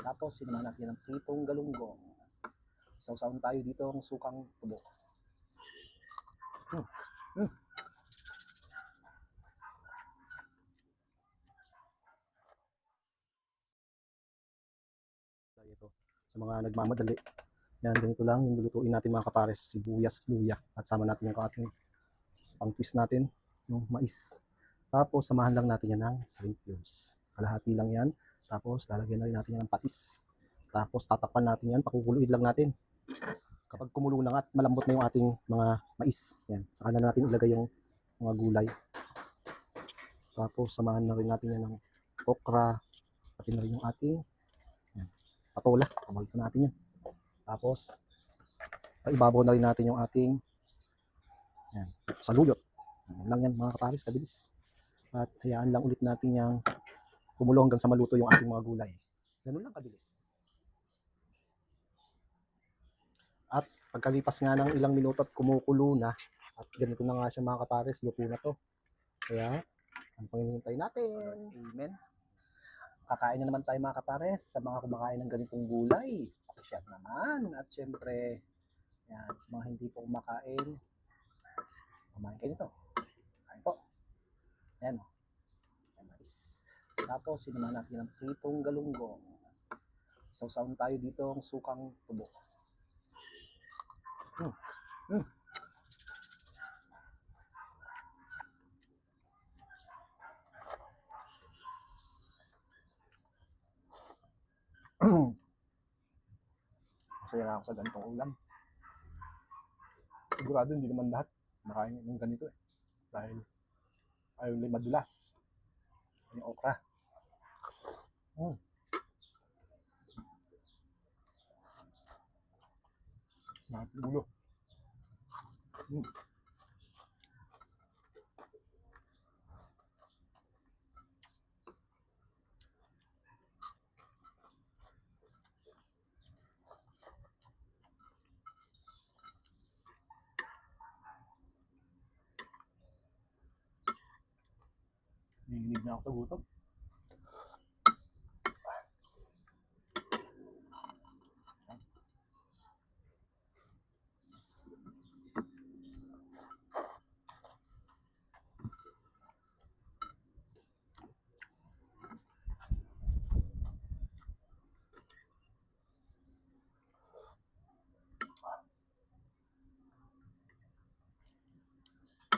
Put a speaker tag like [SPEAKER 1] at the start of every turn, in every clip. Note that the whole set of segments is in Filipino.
[SPEAKER 1] Tapos sinamahan natin ng pritong galunggong. Sausawan tayo dito ng sukang tubo. Hmm. Hmm. Ito, sa mga nagmamadali. Yan, ganito lang yung lulutuin natin mga kapares. Sibuyas, luya. At sama natin yung ating pang-twist natin, yung mais. Tapos samahan lang natin yan ng shrimp cubes. Kalahati lang yan. Tapos lalagyan na rin natin yan ng patis. Tapos tatakpan natin yan, pakukuluin lang natin. Kapag kumulo na at malambot na yung ating mga mais, yan, saka na natin ilagay yung mga gulay. Tapos samahan na rin natin yan ng okra, pati na rin yung ating yan, patola. Kabalto natin yan. Tapos paibabaw na rin natin yung ating yan, saluyot. Yan lang yan mga kapares, kabilis. At hayaan lang ulit natin yung kumulo hanggang sa maluto yung ating mga gulay. Ganun lang kabilis. At pagkalipas nga ng ilang minuto at kumukulo na, at ganito na nga siya mga kapares, luto na to. Kaya, ang panginintay natin. Amen. Kakain na naman tayo mga kapares sa mga kumakain ng ganitong gulay. Pakishare naman. At syempre, yan, sa mga hindi po kumakain, kumain kayo nito. Kain po. Yan o. Nice. Tapos, sinamahan natin ng pritong galunggong. Sausawan tayo dito ng sukang tubo. Hmm. Hmm. Masaya na ako sa ganitong ulam. Sigurado hindi naman lahat makain ng ganito eh. Dahil ayaw nila madulas. Yung okra. Nakatulo. Nanginig na ako sa gutom.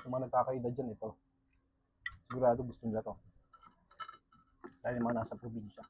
[SPEAKER 1] Yung mga nagkakaedad dyan ito, sigurado gusto nila to. Dahil yung mga nasa probinsya.